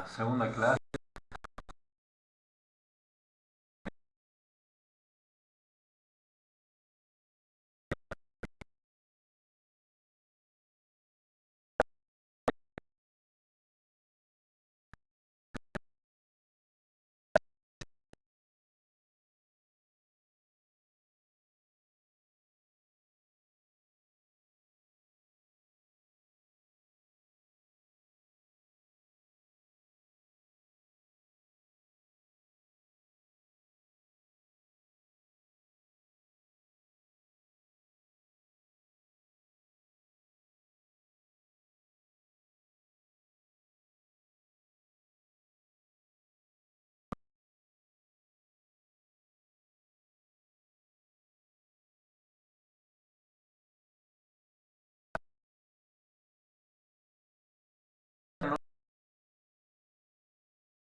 segunda clase.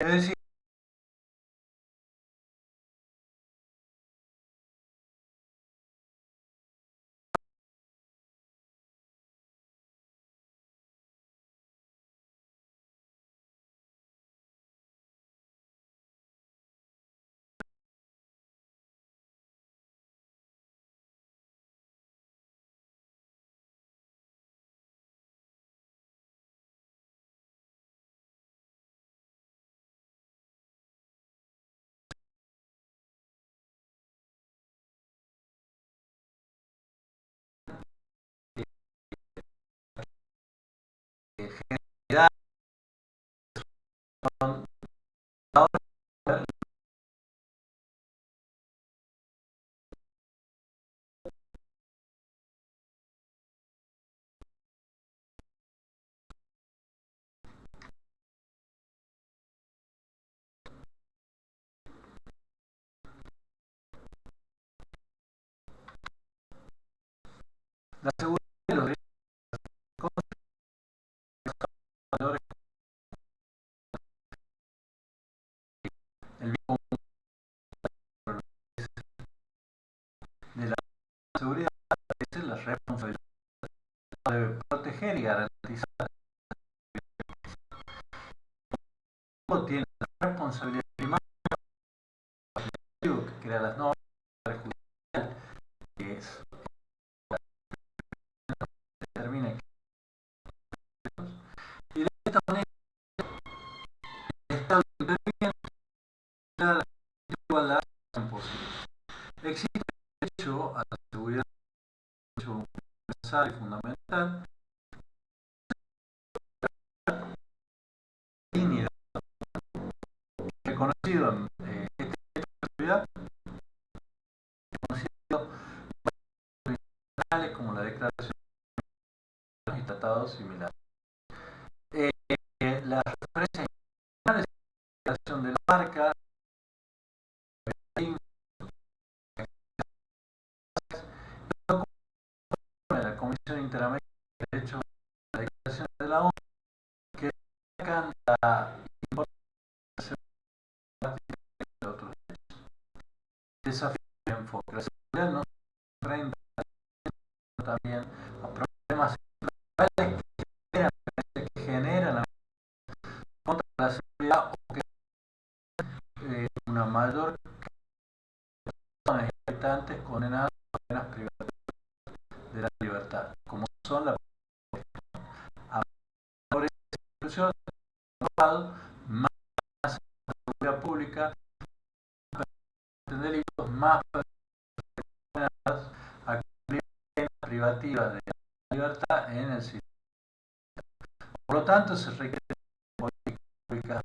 Es decir, la seguridad de los consumidores, el bien de la seguridad es la responsabilidad de proteger y garantizar. Tiene la responsabilidad primaria que crea las normas judiciales, que es determina y de esta manera el Estado interviene la igualdad posible. Existe el derecho a la seguridad, un derecho universal y fundamental, dignidad, reconocido en este derecho a la seguridad, reconocido internacionales como la Declaración y tratados similares. Eh, las referencias internacionales, la Declaración de la Marca, la Comisión Interamericana de Derechos, la Declaración de la ONU, que destacan la importancia de otros desafíos de enfoque. La seguridad no se renta también a problemas que generan contra la seguridad o que una mayor cantidad de habitantes condenados a penas privadas de la libertad, como son la pobreza y exclusión, más seguridad pública, delitos más penadas a cumplir penas privativas de la libertad en el sistema. Por lo tanto, se requiere políticas públicas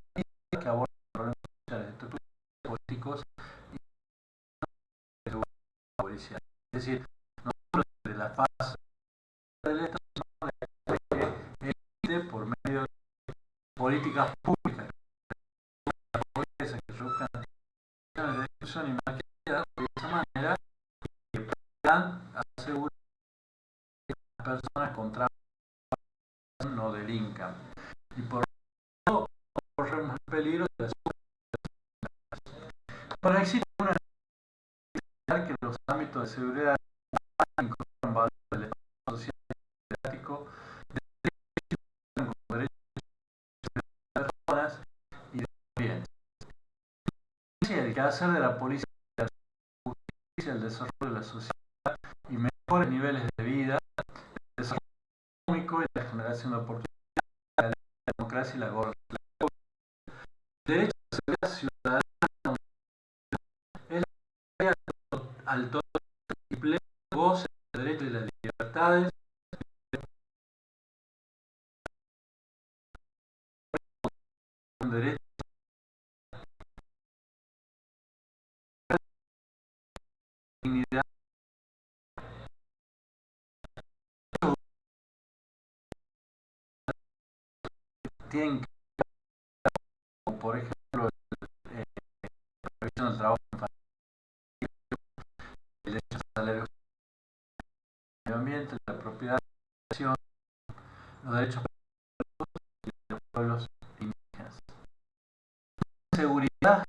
que aborden problemas sociales estructurales, políticos y de policial. Es decir, nosotros desde la fase del Estado que existe por medio de políticas públicas que reduzcan las de exclusión y marginalidad de esa manera que puedan asegurar que las personas con trabajo no delincan. Y por eso corremos el peligro de la seguridad. Pero existe una necesidad que los ámbitos de seguridad incorporan valores del Estado social y democrático, como derechos de las personas hacer de la policía, la justicia, el desarrollo de la sociedad y mejores niveles de vida, el desarrollo económico y la generación de oportunidades, la democracia y la gobernanza. El derecho a la seguridad ciudadana es la al todo y pleno goce de los derechos y las libertades, un derecho a la dignidad, tienen que, como por ejemplo, la previsión del trabajo infantil, el derecho al salario, el medio ambiente, la propiedad, los derechos de los pueblos indígenas. Seguridad,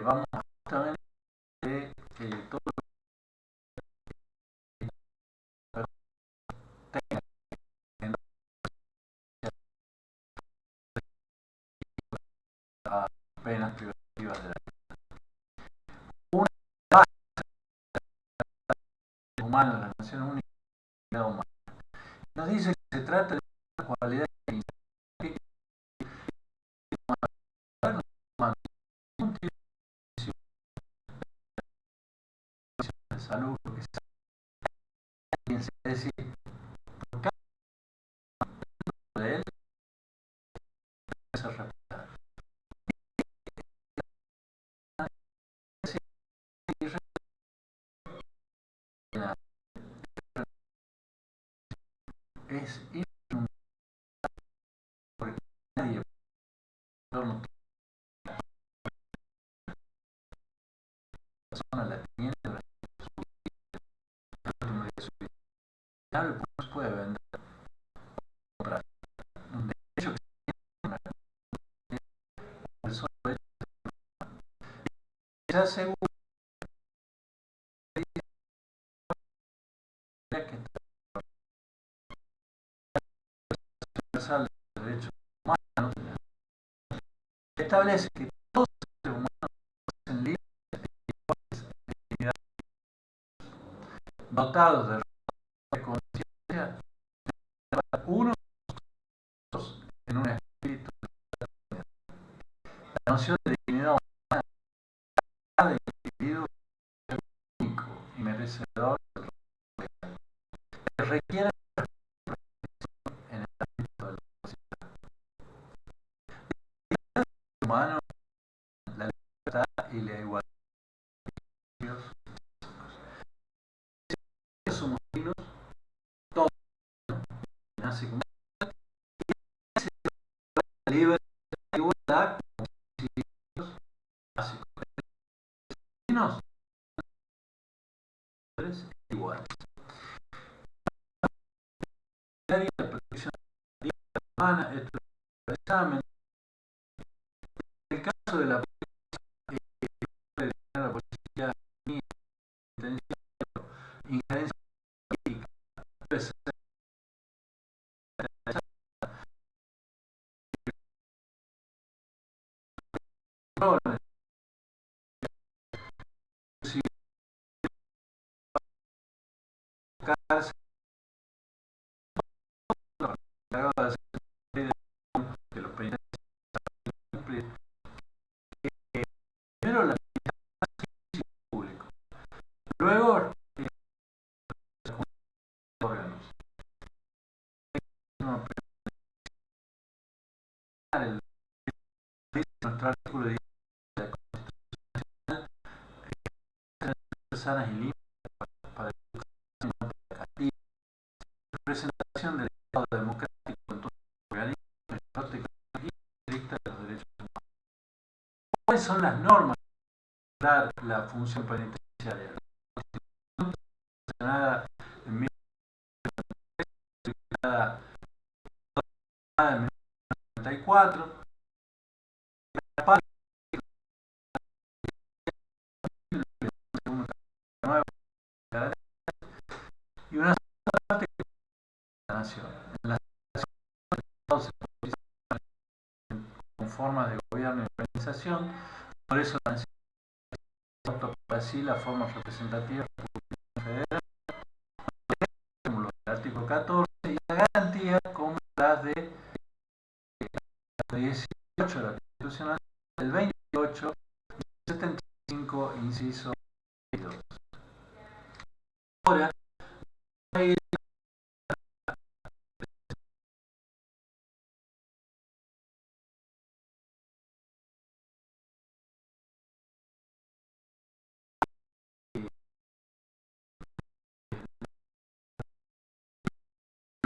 vamos justamente de todo lo que tenga en a penas privativas de la una base humana de las Naciones Unidas humana. Nos dice que se trata de una cualidad que de salud, lo que sea, es decir, por cada de él se respeta. Es inhumano porque nadie no persona la teniente de su vida. No se puede vender comprar un derecho que tiene una persona se asegura que está universal de derechos humanos establece que todos los seres humanos son libres y dotados de conciencia, unos en un espíritu. La noción de dignidad humana de cada individuo es único y merecedor que requiere en el ámbito de la sociedad. El humano, la libertad y la igualdad. Somos dignos, todos nace como libre de igualdad como principios básicos. Dignos, iguales. La protección humana, esto es examen. En el caso de la policía, injerencia política, puede ser cárcel, de los penitenciarios, primero la público, luego órganos. El nuestro artículo de la Constitución sanas y limpias para educación castigo, representación del Estado democrático en todo el organismo y estricta de los derechos humanos. ¿Cuáles son las normas para dar la función penitenciaria? La Constitución sancionada en 1994, y una parte de la nación. En la nación con formas de gobierno y organización, por eso la nación así la forma representativa federal, como los del artículo 14, y la garantía como las de 18 de la Constitución, el 28 y 75, inciso 2. Ahora,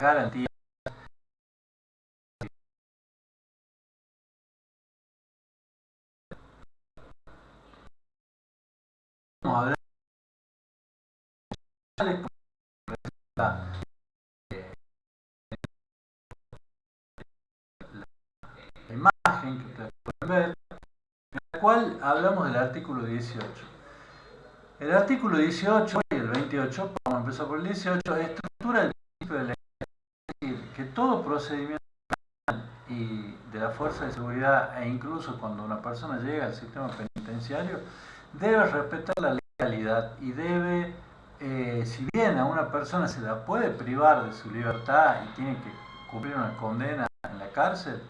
garantía. Vamos a hablar de la imagen que ustedes pueden ver, en la cual hablamos del artículo 18. El artículo 18 y el 28, vamos a empezar por el 18, estructura el principio de ley, es decir, que todo procedimiento y de la fuerza de seguridad, e incluso cuando una persona llega al sistema penitenciario, debe respetar la legalidad y debe, si bien a una persona se la puede privar de su libertad y tiene que cumplir una condena en la cárcel,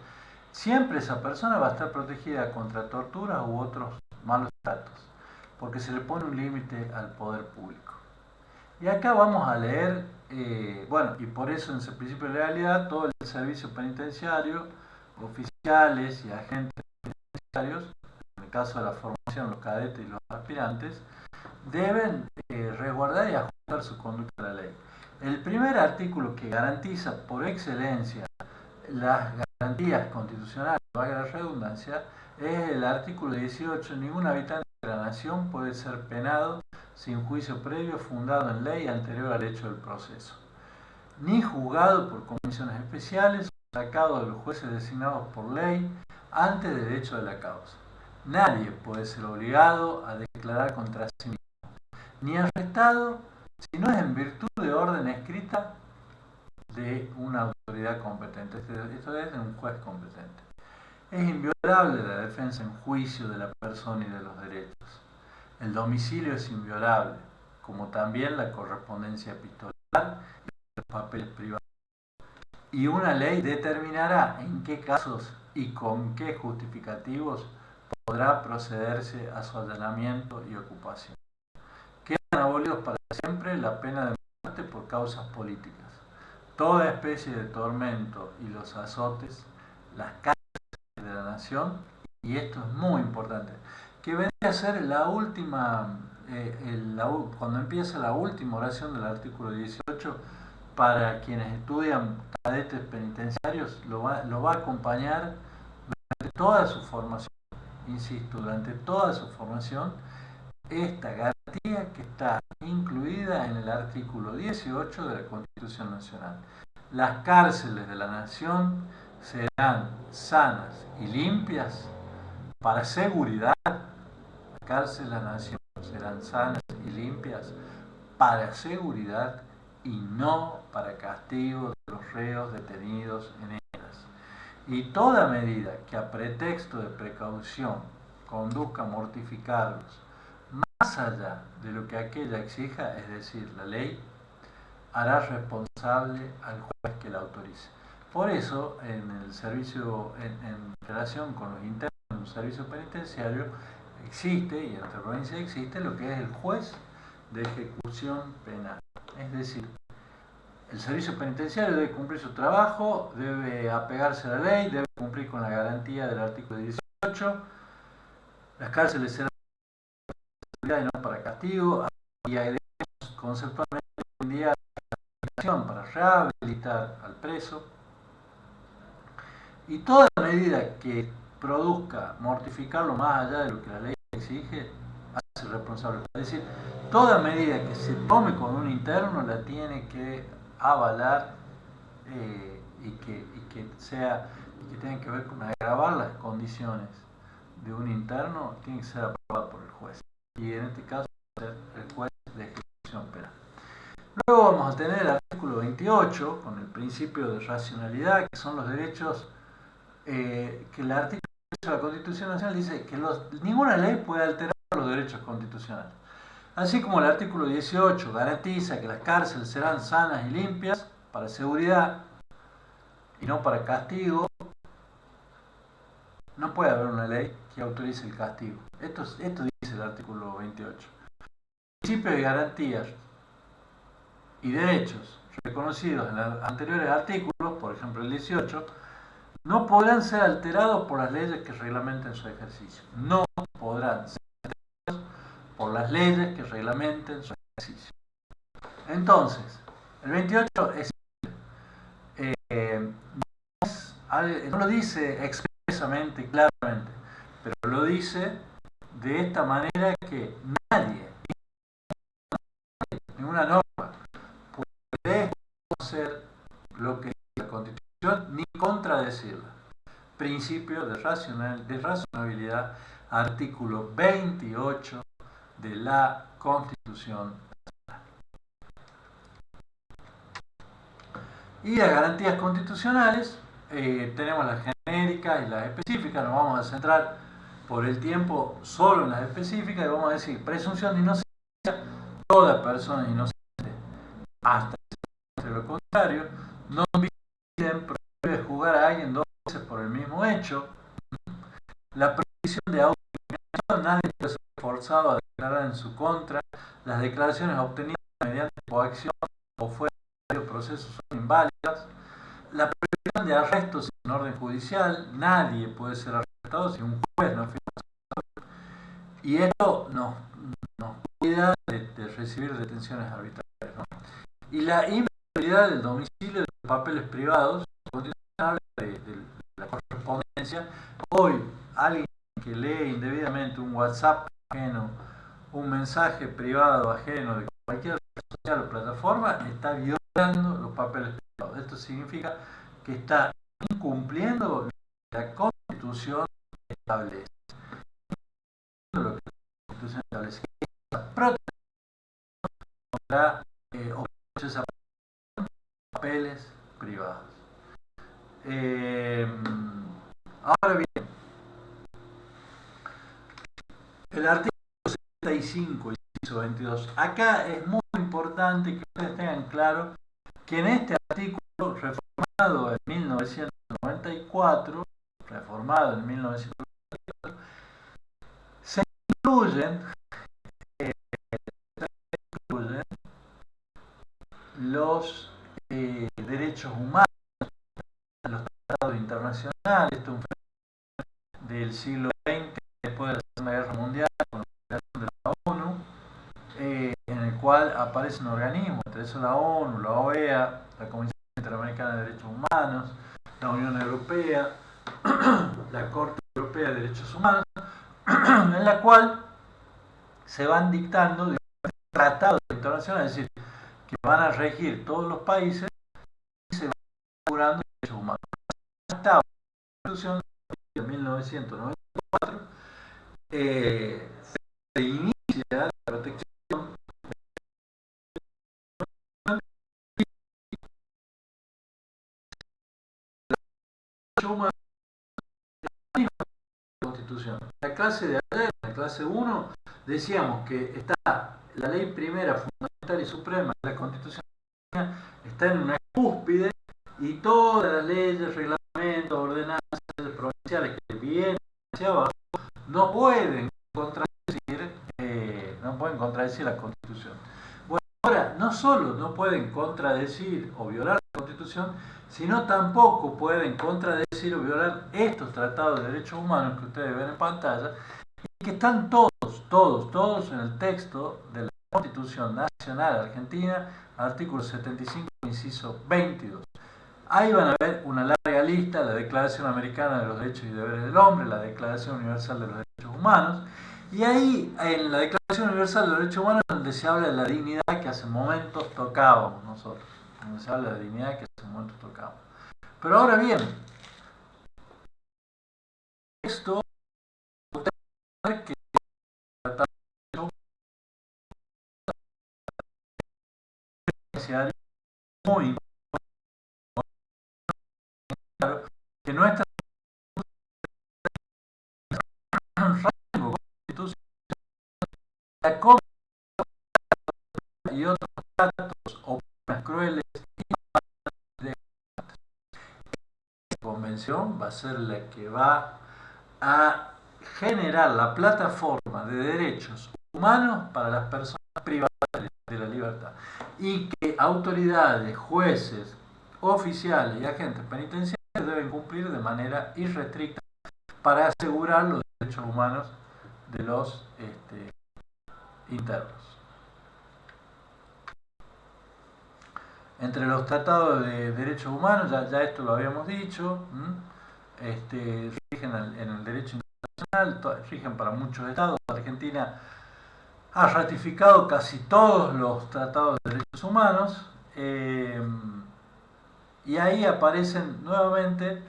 siempre esa persona va a estar protegida contra torturas u otros malos tratos, porque se le pone un límite al poder público. Y acá vamos a leer, bueno, y por eso en ese principio de legalidad, todo el servicio penitenciario, oficiales y agentes penitenciarios, en el caso de la formación, los cadetes y los aspirantes, deben resguardar y ajustar su conducta a la ley. El primer artículo que garantiza por excelencia las garantías constitucionales, valga la redundancia, es el artículo 18. Ningún habitante de la nación puede ser penado sin juicio previo fundado en ley anterior al hecho del proceso, ni juzgado por comisiones especiales o sacado de los jueces designados por ley antes del hecho de la causa. Nadie puede ser obligado a declarar contra sí mismo, ni arrestado si no es en virtud de orden escrita de una autoridad competente, esto es, de un juez competente. Es inviolable la defensa en juicio de la persona y de los derechos. El domicilio es inviolable, como también la correspondencia epistolar y los papeles privados. Y una ley determinará en qué casos y con qué justificativos podrá procederse a su allanamiento y ocupación. Quedan abolidos para siempre la pena de muerte por causas políticas, toda especie de tormento y los azotes, las cárceles de la nación, y esto es muy importante, que vendría a ser la última, cuando empieza la última oración del artículo 18, para quienes estudian cadetes penitenciarios, lo va a acompañar durante toda su formación, insisto, durante toda su formación, esta garantía que está incluida en el artículo 18 de la Constitución Nacional. Las cárceles de la nación serán sanas y limpias para seguridad. Las cárceles de la nación serán sanas y limpias para seguridad y no para castigo de los reos detenidos en ellas. Y toda medida que a pretexto de precaución conduzca a mortificarlos más allá de lo que aquella exija, es decir, la ley, hará responsable al juez que la autorice. Por eso, en el servicio, en relación con los internos de un servicio penitenciario, existe, y en nuestra provincia existe, lo que es el juez de ejecución penal. Es decir, el servicio penitenciario debe cumplir su trabajo, debe apegarse a la ley, debe cumplir con la garantía del artículo 18. Las cárceles serán y no para castigo, y agregamos conceptualmente hoy en día para rehabilitar al preso, y toda medida que produzca mortificarlo más allá de lo que la ley exige, hace responsable. Es decir, toda medida que se tome con un interno la tiene que avalar y que tenga que ver con agravar las condiciones de un interno, tiene que ser aprobada por el juez. Y en este caso va a ser el juez de ejecución penal. Luego vamos a tener el artículo 28 con el principio de racionalidad, que son los derechos que el artículo 28 de la Constitución Nacional dice que ninguna ley puede alterar los derechos constitucionales. Así como el artículo 18 garantiza que las cárceles serán sanas y limpias para seguridad y no para castigo, no puede haber una ley que autorice el castigo. Esto dice el artículo 28. Principios de garantías y derechos reconocidos en los anteriores artículos, por ejemplo el 18, no podrán ser alterados por las leyes que reglamenten su ejercicio. No podrán ser alterados por las leyes que reglamenten su ejercicio. Entonces, el 28 es, no lo dice expresamente y claramente, pero lo dice de esta manera que nadie, ninguna norma, puede conocer lo que dice la Constitución ni contradecirla. Principio de razonabilidad, artículo 28 de la Constitución. Y las garantías constitucionales, tenemos las genéricas y las específicas. Nos vamos a centrar por el tiempo solo en las específicas y vamos a decir: presunción de inocencia, toda persona inocente hasta lo contrario, no impiden, prohíbe juzgar a alguien dos veces por el mismo hecho, la prohibición de autoincriminación, nadie puede ser forzado a declarar en su contra, las declaraciones obtenidas mediante coacción o fuera de procesos son inválidas, la prohibición de arrestos sin orden judicial, nadie puede ser arrestado si un juez no firma, y esto nos cuida de recibir detenciones arbitrarias, ¿no? Y la inviolabilidad del domicilio de los papeles privados, habla de la correspondencia. Hoy, alguien que lee indebidamente un WhatsApp ajeno, un mensaje privado ajeno de cualquier red social o plataforma, está violando los papeles privados. Esto significa que está incumpliendo lo que la Constitución establece. Lo que la Constitución establece, que es la protección contra esa papeles privados. Ahora bien, el artículo 75, inciso 22. Acá es muy importante que ustedes tengan claro que en este artículo, reformado en 1994, se incluyen, los derechos humanos, los tratados internacionales. Esto es un fenómeno del siglo XX, después de la Segunda Guerra Mundial, con la creación de la ONU, en el cual aparecen organismos, entre eso la ONU, la OEA, la Comisión Interamericana de Derechos Humanos, la Unión Europea, la Corte Europea de Derechos Humanos, en la cual se van dictando tratados internacionales, es decir, que van a regir todos los países y se van asegurando derechos humanos. Hasta la Constitución de 1994 se inicia la protección humana en la Constitución. La clase de ayer, la clase 1, decíamos que está la ley primera, fundamental y suprema de la Constitución, está en una cúspide, y todas las leyes, reglamentos, ordenanzas provinciales que vienen hacia abajo no pueden contradecir la Constitución. Bueno, ahora no solo no pueden contradecir o violar la Constitución, sino tampoco pueden contradecir o violar estos tratados de derechos humanos que ustedes ven en pantalla, y que están todos en el texto de la Constitución Nacional Argentina, artículo 75, inciso 22. Ahí van a ver una larga lista: la Declaración Americana de los Derechos y Deberes del Hombre, la Declaración Universal de los Derechos Humanos, y ahí en la Declaración Universal de los Derechos Humanos, donde se habla de la dignidad que hace momentos tocábamos nosotros, donde se habla de la dignidad que hace momentos tocábamos. Pero ahora bien, esto, ustedes saben que muy claro que nuestra rango constitucional, la a ser la que va a generar la plataforma de derechos humanos para las personas privadas de la libertad, y que autoridades, jueces, oficiales y agentes penitenciarios deben cumplir de manera irrestricta para asegurar los derechos humanos de los internos. Entre los tratados de derechos humanos, ya esto lo habíamos dicho, rigen en el derecho internacional, rigen para muchos estados. Argentina ha ratificado casi todos los tratados de derechos humanos, y ahí aparecen nuevamente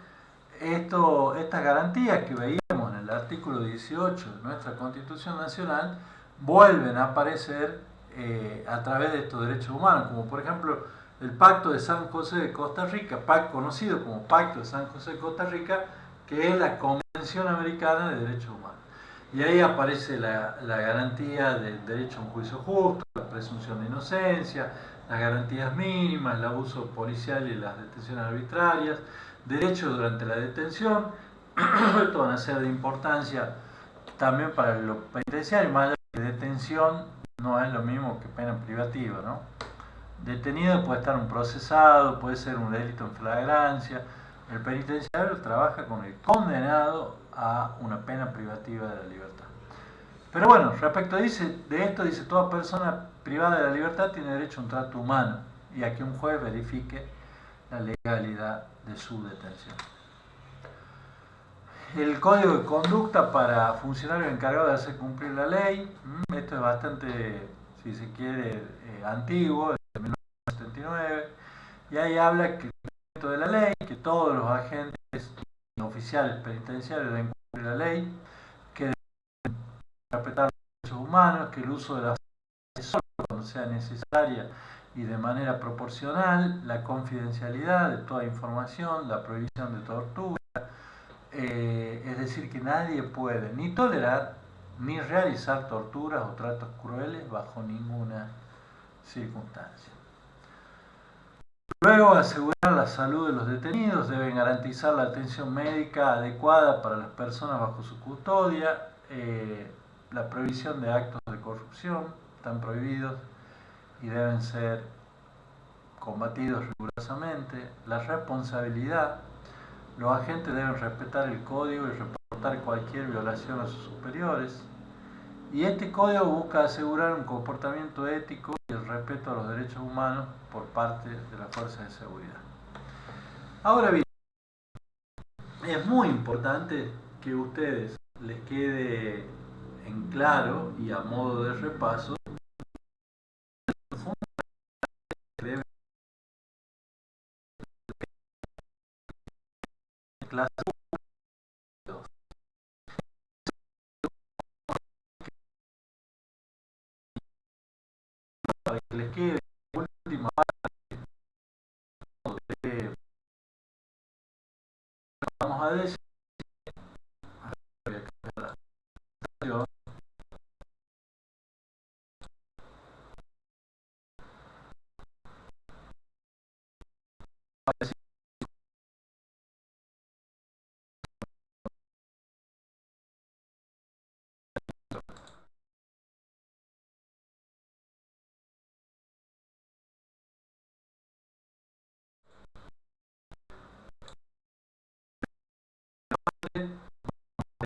estas garantías que veíamos en el artículo 18 de nuestra Constitución Nacional, vuelven a aparecer a través de estos derechos humanos, como por ejemplo el Pacto de San José de Costa Rica, conocido como Pacto de San José de Costa Rica, que es la Convención Americana de Derechos Humanos. Y ahí aparece la garantía del derecho a un juicio justo, la presunción de inocencia, las garantías mínimas, el abuso policial y las detenciones arbitrarias, derechos durante la detención. Esto van a ser de importancia también para los penitenciarios, más allá de que detención no es lo mismo que pena privativa, ¿no? Detenido puede estar un procesado, puede ser un delito en flagrancia. El penitenciario trabaja con el condenado a una pena privativa de la libertad. Pero bueno, respecto de esto dice: toda persona privada de la libertad tiene derecho a un trato humano y a que un juez verifique la legalidad de su detención. El código de conducta para funcionarios encargados de hacer cumplir la ley, esto es bastante, si se quiere, antiguo, de 1979, y ahí habla que de la ley, que todos los agentes y oficiales penitenciarios deben cumplir la ley, que deben respetar los derechos humanos, que el uso de la fuerza solo cuando sea necesaria y de manera proporcional, la confidencialidad de toda información, la prohibición de tortura, es decir, que nadie puede ni tolerar ni realizar torturas o tratos crueles bajo ninguna circunstancia. Luego, asegurar la salud de los detenidos, deben garantizar la atención médica adecuada para las personas bajo su custodia, la prohibición de actos de corrupción, están prohibidos y deben ser combatidos rigurosamente, la responsabilidad, los agentes deben respetar el código y reportar cualquier violación a sus superiores, y este código busca asegurar un comportamiento ético y el respeto a los derechos humanos por parte de las fuerzas de seguridad. Ahora bien, es muy importante que a ustedes les quede en claro y a modo de repaso clase para que les quede última parte, vamos a decir,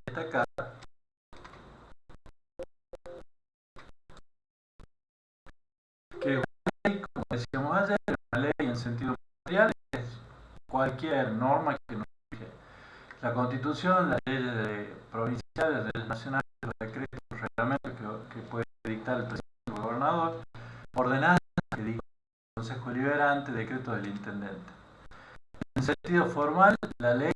destacar que, como decíamos ayer, una ley en sentido material es cualquier norma que nos rige. La Constitución, las leyes provinciales, las leyes nacionales, los decretos, los reglamentos que puede dictar el presidente o el gobernador, ordenanzas que dicta el Consejo Deliberante, decretos del intendente. En sentido formal, la ley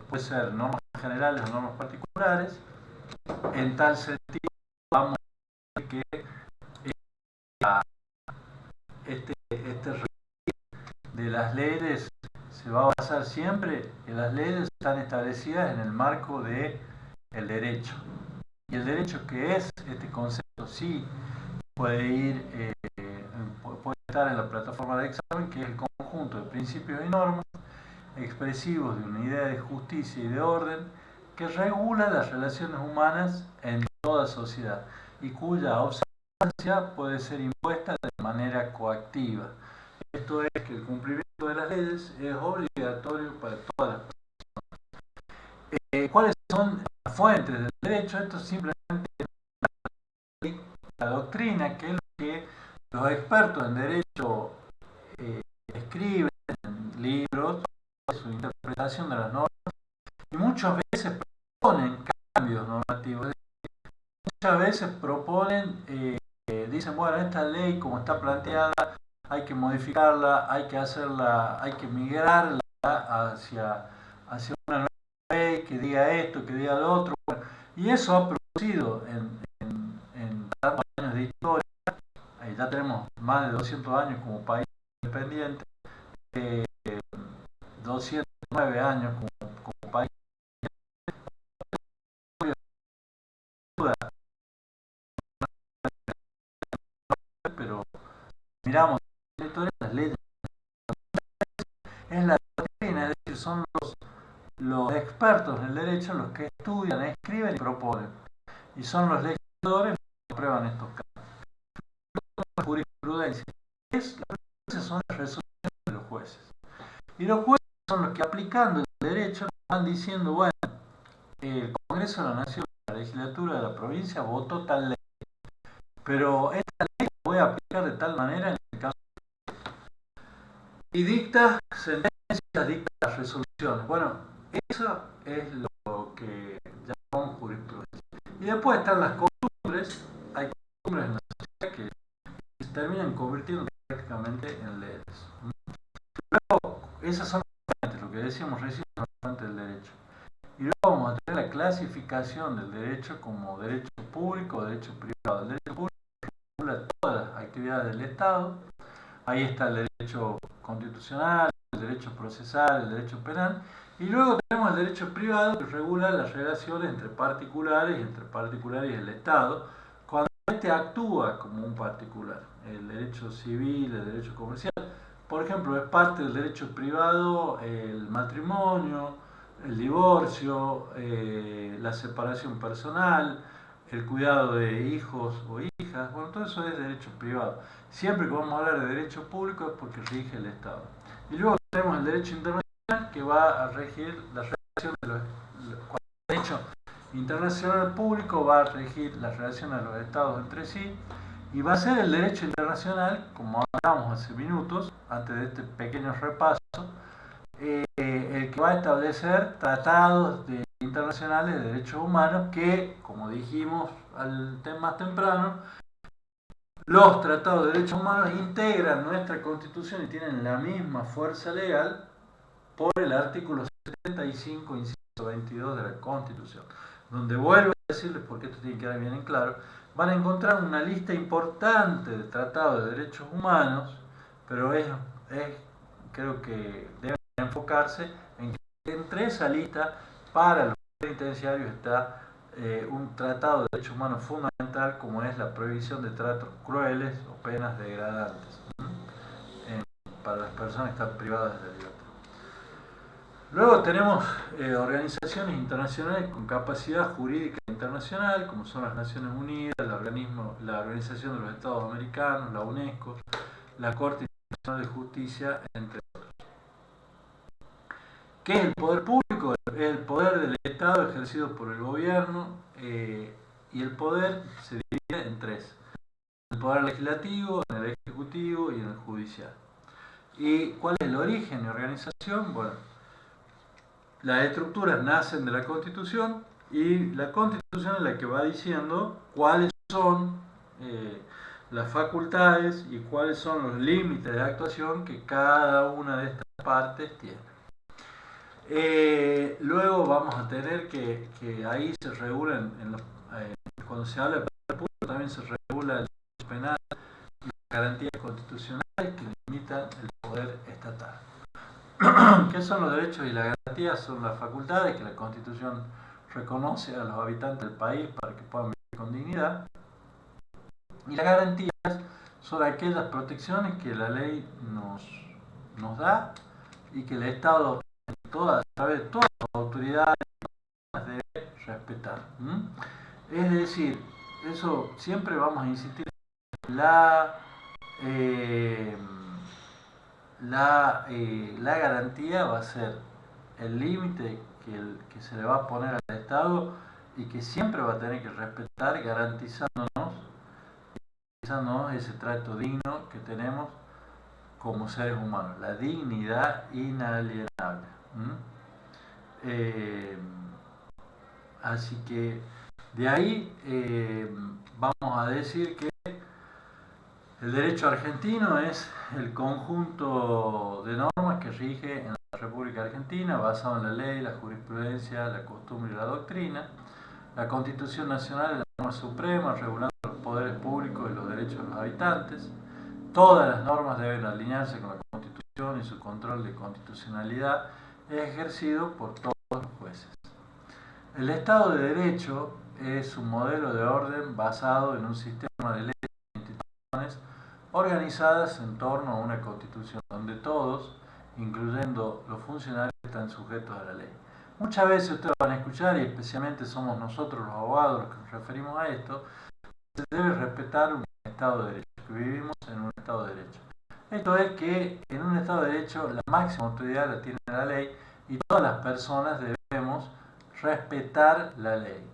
puede ser normas generales o normas particulares. En tal sentido, vamos a decir que este de las leyes se va a basar siempre en las leyes que están establecidas en el marco del derecho. Y el derecho, que es este concepto, sí puede estar en la plataforma de examen, que es el conjunto de principios y normas expresivos de una idea de justicia y de orden que regula las relaciones humanas en toda sociedad y cuya observancia puede ser impuesta de manera coactiva. Esto es que el cumplimiento de las leyes es obligatorio para todas las personas. ¿Cuáles son las fuentes del derecho? Esto es simplemente la doctrina, que es lo que los expertos en derecho escriben en libros, su interpretación de las normas, y muchas veces proponen cambios normativos. Muchas veces proponen, dicen, bueno, esta ley como está planteada hay que modificarla, hay que hacerla, hay que migrarla hacia una nueva ley que diga esto, que diga lo otro. Bueno, y eso ha producido en tantos años de historia, ya tenemos más de 200 años como país independiente, 209 años como país, pero miramos la historia, las leyes es la doctrina, es decir, son los expertos en el derecho los que estudian, escriben y proponen, y son los legisladores los que aprueban estos casos. La jurisprudencia son las resoluciones de los jueces, y los jueces son los que, aplicando el derecho, van diciendo, bueno, el Congreso de la Nación, la legislatura de la provincia votó tal ley, pero esta ley la voy a aplicar de tal manera en el caso, y dicta sentencias, dicta resoluciones. Bueno, eso es lo que llamamos jurisprudencia. Y después están las costumbres. Hay costumbres en la sociedad que se terminan convirtiendo prácticamente en leyes. Luego, esas son lo que decíamos recién, del derecho. Y luego vamos a tener la clasificación del derecho como derecho público o derecho privado. El derecho público regula todas las actividades del Estado. Ahí está el derecho constitucional, el derecho procesal, el derecho penal. Y luego tenemos el derecho privado, que regula las relaciones entre particulares y el Estado, cuando éste actúa como un particular. El derecho civil, el derecho comercial. Por ejemplo, es parte del derecho privado el matrimonio, el divorcio, la separación personal, el cuidado de hijos o hijas. Bueno, todo eso es derecho privado. Siempre que vamos a hablar de derecho público es porque rige el Estado. Y luego tenemos el derecho internacional, que va a regir la relación de el derecho internacional público va a regir las relaciones de los Estados entre sí, y va a ser el derecho internacional, como hablamos hace minutos, antes de este pequeño repaso, el que va a establecer tratados internacionales de derechos humanos que, como dijimos al tema más temprano, los tratados de derechos humanos integran nuestra Constitución y tienen la misma fuerza legal por el artículo 75, inciso 22 de la Constitución, donde vuelvo a decirles, porque esto tiene que quedar bien en claro, van a encontrar una lista importante de tratados de derechos humanos, pero creo que deben enfocarse en que entre esa lista, para los penitenciarios, está un tratado de derechos humanos fundamental, como es la prohibición de tratos crueles o penas degradantes para las personas que están privadas de la libertad. Luego tenemos organizaciones internacionales con capacidad jurídica internacional, como son las Naciones Unidas, la Organización de los Estados Americanos, la UNESCO, la Corte Internacional de Justicia, entre otros. ¿Qué es el poder público? El poder del Estado ejercido por el gobierno, y el poder se divide en tres: el poder legislativo, en el ejecutivo y en el judicial. ¿Y cuál es el origen y organización? Bueno, las estructuras nacen de la Constitución, y la Constitución es la que va diciendo cuáles son las facultades y cuáles son los límites de actuación que cada una de estas partes tiene. Luego vamos a tener que ahí se regulan, cuando se habla de poder público, también se regula el derecho penal y las garantías constitucionales que limitan el poder estatal. ¿Qué son los derechos y las garantías? Son las facultades que la Constitución reconoce a los habitantes del país para que puedan vivir con dignidad. Y las garantías son aquellas protecciones que la ley nos da y que el Estado a través de todas las autoridades de respetar. Es decir, eso siempre vamos a insistir, la garantía va a ser el límite que se le va a poner al Estado y que siempre va a tener que respetar, garantizándonos ese trato digno que tenemos como seres humanos, la dignidad inalienable. Así que de ahí vamos a decir que el derecho argentino es el conjunto de normas que rige en la República Argentina, basado en la ley, la jurisprudencia, la costumbre y la doctrina. La Constitución Nacional es la norma suprema, regulando los poderes públicos y los derechos de los habitantes. Todas las normas deben alinearse con la Constitución y su control de constitucionalidad es ejercido por todos los jueces. El Estado de Derecho es un modelo de orden basado en un sistema de leyes e instituciones organizadas en torno a una Constitución donde todos, incluyendo los funcionarios, están sujetos a la ley. Muchas veces ustedes van a escuchar, y especialmente somos nosotros los abogados los que nos referimos a esto, se debe respetar un Estado de Derecho, que vivimos en un Estado de Derecho. Esto es que en un Estado de Derecho la máxima autoridad la tiene la ley y todas las personas debemos respetar la ley,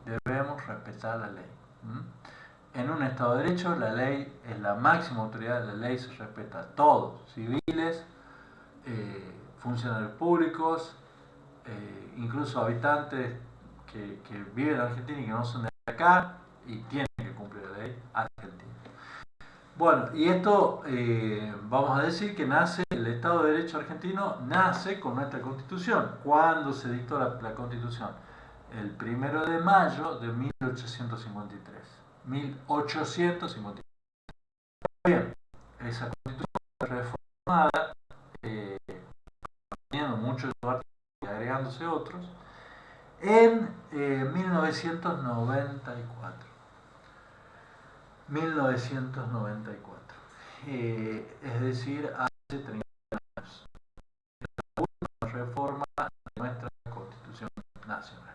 En un Estado de Derecho la ley es la máxima autoridad, la ley se respeta a todos, civiles, funcionarios públicos, incluso habitantes que viven en Argentina y que no son de acá y tienen que cumplir la ley argentina. Bueno, y esto vamos a decir que el Estado de Derecho argentino nace con nuestra Constitución. ¿Cuándo se dictó la Constitución? El 1 de mayo de 1853. 1853. Bien, esa Constitución fue reformada, teniendo muchos artículos y agregándose otros, en 1994. 1994. Es decir, hace 30 años. La última reforma de nuestra Constitución Nacional.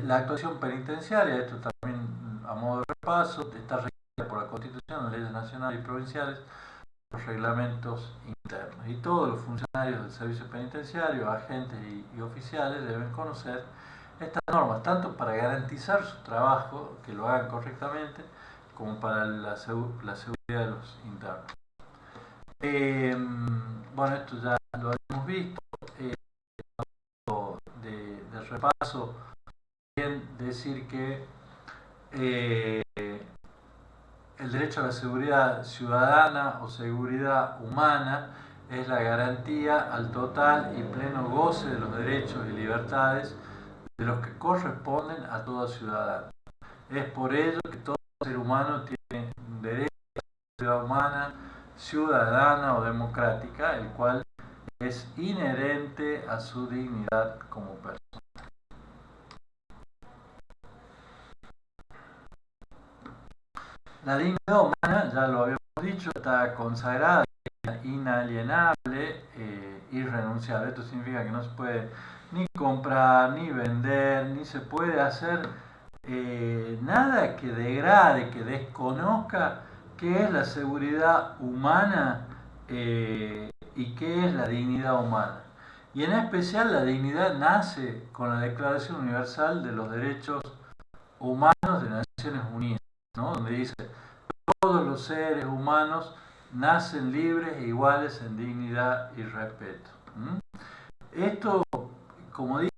La actuación penitenciaria, esto también a modo de repaso, está regida por la Constitución, las leyes nacionales y provinciales, los reglamentos internos. Y todos los funcionarios del servicio penitenciario, agentes y oficiales deben conocer estas normas, tanto para garantizar su trabajo, que lo hagan correctamente, como para la seguridad de los internos. Bueno, esto ya lo habíamos visto. De repaso, bien decir que el derecho a la seguridad ciudadana o seguridad humana es la garantía al total y pleno goce de los derechos y libertades de los que corresponden a todo ciudadano. Es por ello que todo ser humano tiene un derecho a la seguridad humana, ciudadana o democrática, el cual es inherente a su dignidad como persona. La dignidad humana, ya lo habíamos dicho, está consagrada, inalienable, irrenunciable. Esto significa que no se puede ni comprar, ni vender, ni se puede hacer nada que degrade, que desconozca qué es la seguridad humana y qué es la dignidad humana. Y en especial la dignidad nace con la Declaración Universal de los Derechos Humanos de Naciones Unidas, ¿no? Donde dice: todos los seres humanos nacen libres e iguales en dignidad y respeto. Esto, como dije,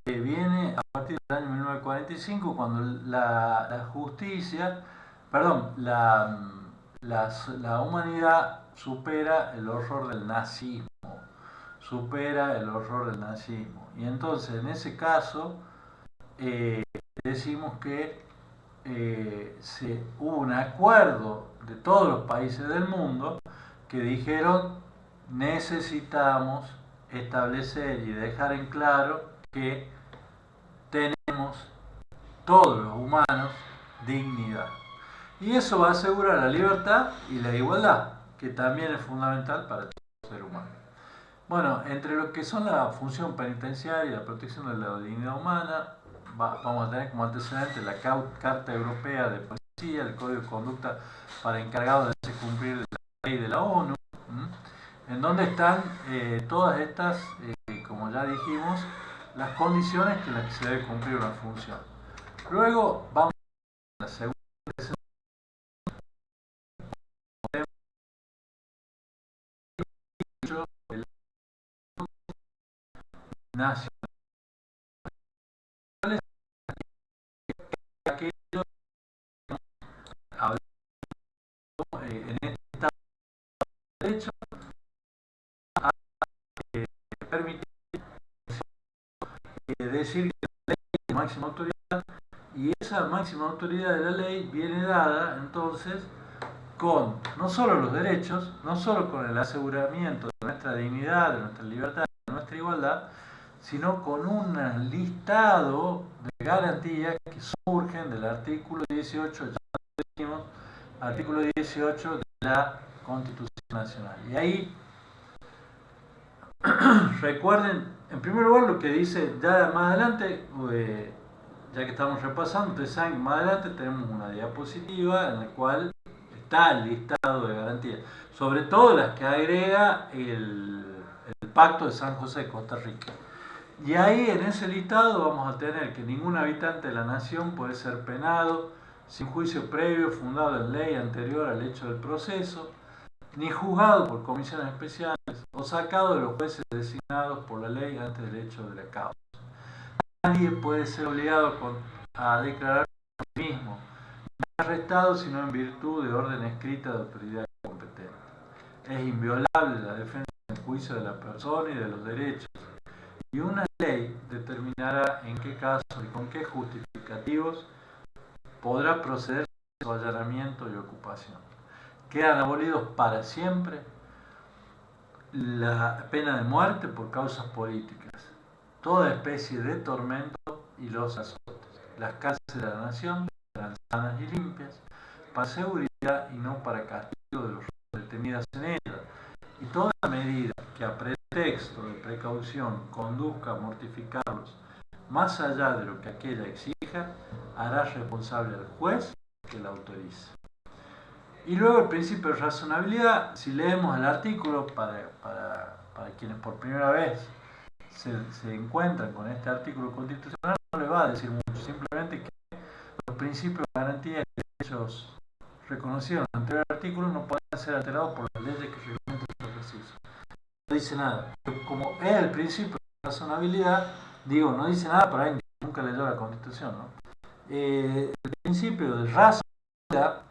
viene a partir del año 1945, cuando la humanidad supera el horror del nazismo. Y entonces, en ese caso, decimos que hubo un acuerdo de todos los países del mundo que dijeron: necesitamos establecer y dejar en claro que tenemos todos los humanos dignidad. Y eso va a asegurar la libertad y la igualdad, que también es fundamental para todo ser humano. Bueno, entre lo que son la función penitenciaria y la protección de la dignidad humana, vamos a tener como antecedente la Carta Europea de Policía, el Código de Conducta para encargados de hacer cumplir la ley de la ONU, en donde están todas estas, como ya dijimos, las condiciones en las que se debe cumplir una función. Luego vamos a la segunda nacional, aquello en este Estado de Derecho a permitir decir que la ley es máxima autoridad, y esa máxima autoridad de la ley viene dada entonces con no solo los derechos, no solo con el aseguramiento de nuestra dignidad, de nuestra libertad, de nuestra igualdad, sino con un listado de garantías que surgen del artículo 18, ya lo dijimos, artículo 18 de la Constitución Nacional. Y ahí recuerden, en primer lugar, lo que dice ya más adelante, ya que estamos repasando, ustedes saben que más adelante tenemos una diapositiva en la cual está el listado de garantías, sobre todo las que agrega el Pacto de San José de Costa Rica. Y ahí en ese listado vamos a tener que ningún habitante de la nación puede ser penado sin juicio previo fundado en ley anterior al hecho del proceso, ni juzgado por comisiones especiales o sacado de los jueces designados por la ley antes del hecho de la causa. Nadie puede ser obligado a declarar por sí mismo, ni arrestado sino en virtud de orden escrita de autoridad competente. Es inviolable la defensa del juicio de la persona y de los derechos, y una ley determinará en qué casos y con qué justificativos podrá proceder su allanamiento y ocupación. Quedan abolidos para siempre la pena de muerte por causas políticas, toda especie de tormento y los azotes. Las cárceles de la nación serán sanas y limpias, para seguridad y no para castigo de los detenidos en ella, y toda medida que a pretexto de precaución conduzca a mortificarlos más allá de lo que aquella exija, hará responsable al juez que la autorice. Y luego el principio de razonabilidad, si leemos el artículo, para quienes por primera vez se encuentran con este artículo constitucional, no les va a decir mucho, simplemente que los principios de garantía y derechos reconocidos en el anterior artículo no pueden ser alterados por las leyes que reglamentan su ejercicio. No dice nada. Como es el principio de razonabilidad, digo, no dice nada para alguien que nunca leyó la Constitución, ¿no? El principio de razonabilidad,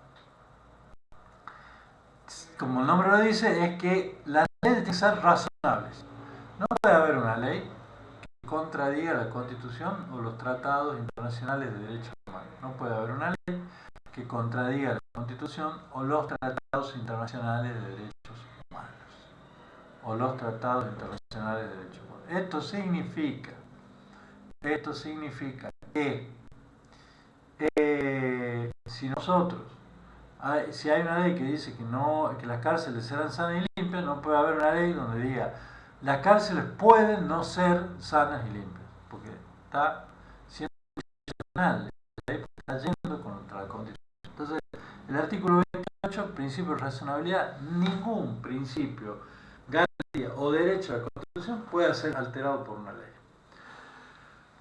como el nombre lo dice, es que las leyes tienen que ser razonables. No puede haber una ley que contradiga la Constitución o los tratados internacionales de derechos humanos. No puede haber una ley que contradiga la Constitución o los tratados internacionales de derechos humanos. O los tratados internacionales de derechos humanos. Esto significa que si nosotros, si hay una ley que dice que las cárceles serán sanas y limpias, no puede haber una ley donde diga las cárceles pueden no ser sanas y limpias, porque está siendo constitucional, está yendo contra la Constitución. Entonces, el artículo 28, principio de razonabilidad, ningún principio, garantía o derecho a la Constitución puede ser alterado por una ley.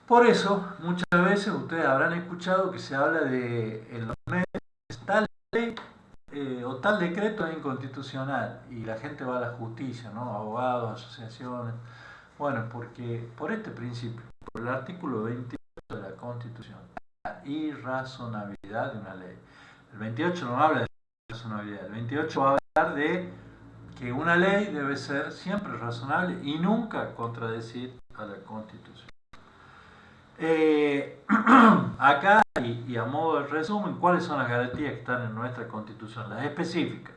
Por eso, muchas veces ustedes habrán escuchado que se habla de en los medios tal ley o tal decreto es inconstitucional y la gente va a la justicia, ¿no? Abogados, asociaciones. Bueno, porque por este principio, por el artículo 28 de la Constitución, la irrazonabilidad de una ley. El 28 no habla de razonabilidad, el 28 va a hablar de que una ley debe ser siempre razonable y nunca contradecir a la Constitución. Acá, y a modo de resumen, ¿cuáles son las garantías que están en nuestra Constitución? Las específicas.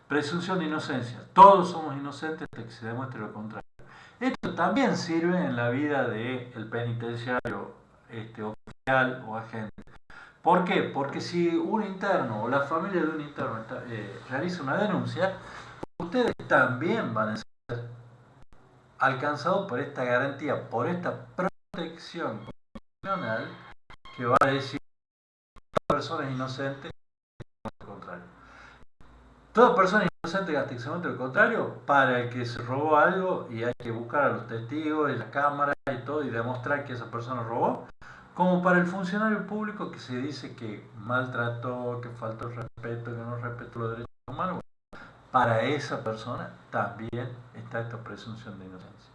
Presunción de inocencia. Todos somos inocentes hasta que se demuestre lo contrario. Esto también sirve en la vida del penitenciario oficial o agente. ¿Por qué? Porque si un interno o la familia de un interno realiza una denuncia, ustedes también van a ser alcanzado por esta garantía, por esta protección constitucional que va a decir toda persona es inocente, al contrario. Toda persona inocente hasta exactamente lo contrario, para el que se robó algo y hay que buscar a los testigos y las cámaras y todo y demostrar que esa persona robó, como para el funcionario público que se dice que maltrató, que faltó el respeto, que no respetó los derechos humanos, para esa persona también está esta presunción de inocencia.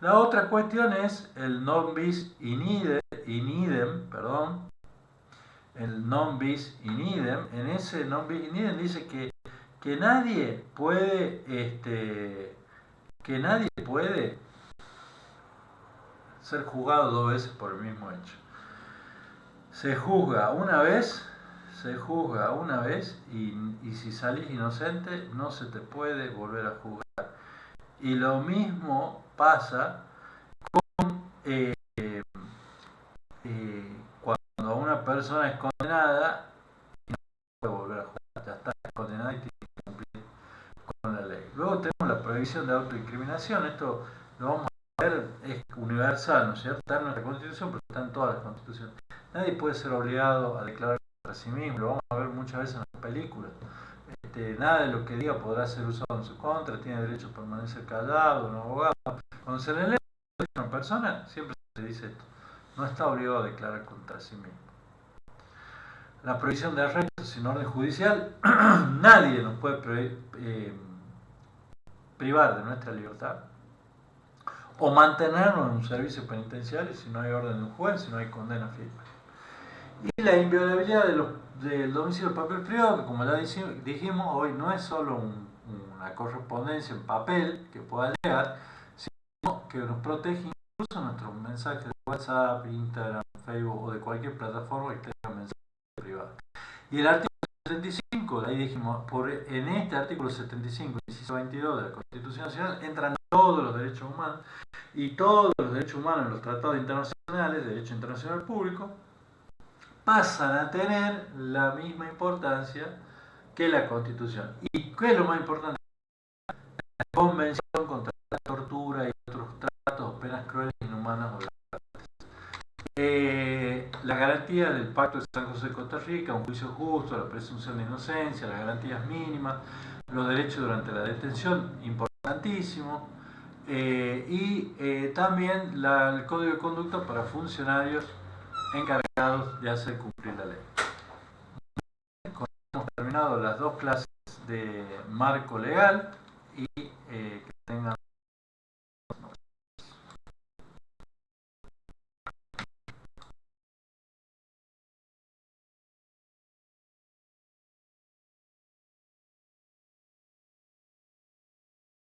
La otra cuestión es el non bis in idem, perdón, el non bis in idem. En ese non bis in idem dice que nadie puede ser juzgado dos veces por el mismo hecho. Se juzga una vez y si salís inocente no se te puede volver a juzgar. Y lo mismo pasa con cuando una persona es condenada y no puede volver a juzgar, ya está condenada y tiene que cumplir con la ley. Luego tenemos la prohibición de autoincriminación. Esto lo vamos a ver, es universal, ¿no es cierto? Está en nuestra Constitución, pero está en todas las constituciones. Nadie puede ser obligado a declarar contra sí mismo, lo vamos a ver muchas veces en las películas. Nada de lo que diga podrá ser usado en su contra, tiene derecho a permanecer callado, un abogado. Cuando se le lee a una persona, siempre se dice esto: no está obligado a declarar contra sí mismo. La prohibición de arresto sin orden judicial. Nadie nos puede privar de nuestra libertad o mantenernos en un servicio penitenciario si no hay orden de un juez, si no hay condena firme. Y la inviolabilidad del domicilio de papel privado, que como ya dijimos, hoy no es solo una correspondencia en papel que pueda llegar, sino que nos protege incluso nuestros mensajes de WhatsApp, Instagram, Facebook o de cualquier plataforma que tenga mensajes privados. Y el artículo 75, ahí dijimos, en este artículo 75, inciso 22 de la Constitución Nacional, entran todos los derechos humanos, y todos los derechos humanos en los tratados internacionales, derecho internacional público, pasan a tener la misma importancia que la Constitución. ¿Y qué es lo más importante? La Convención contra la tortura y otros tratos o penas crueles, inhumanas o la garantía del Pacto de San José de Costa Rica, un juicio justo, la presunción de inocencia, las garantías mínimas, los derechos durante la detención, importantísimo, y también el Código de Conducta para funcionarios encargados de hacer cumplir la ley. Hemos terminado las dos clases de marco legal y que tengan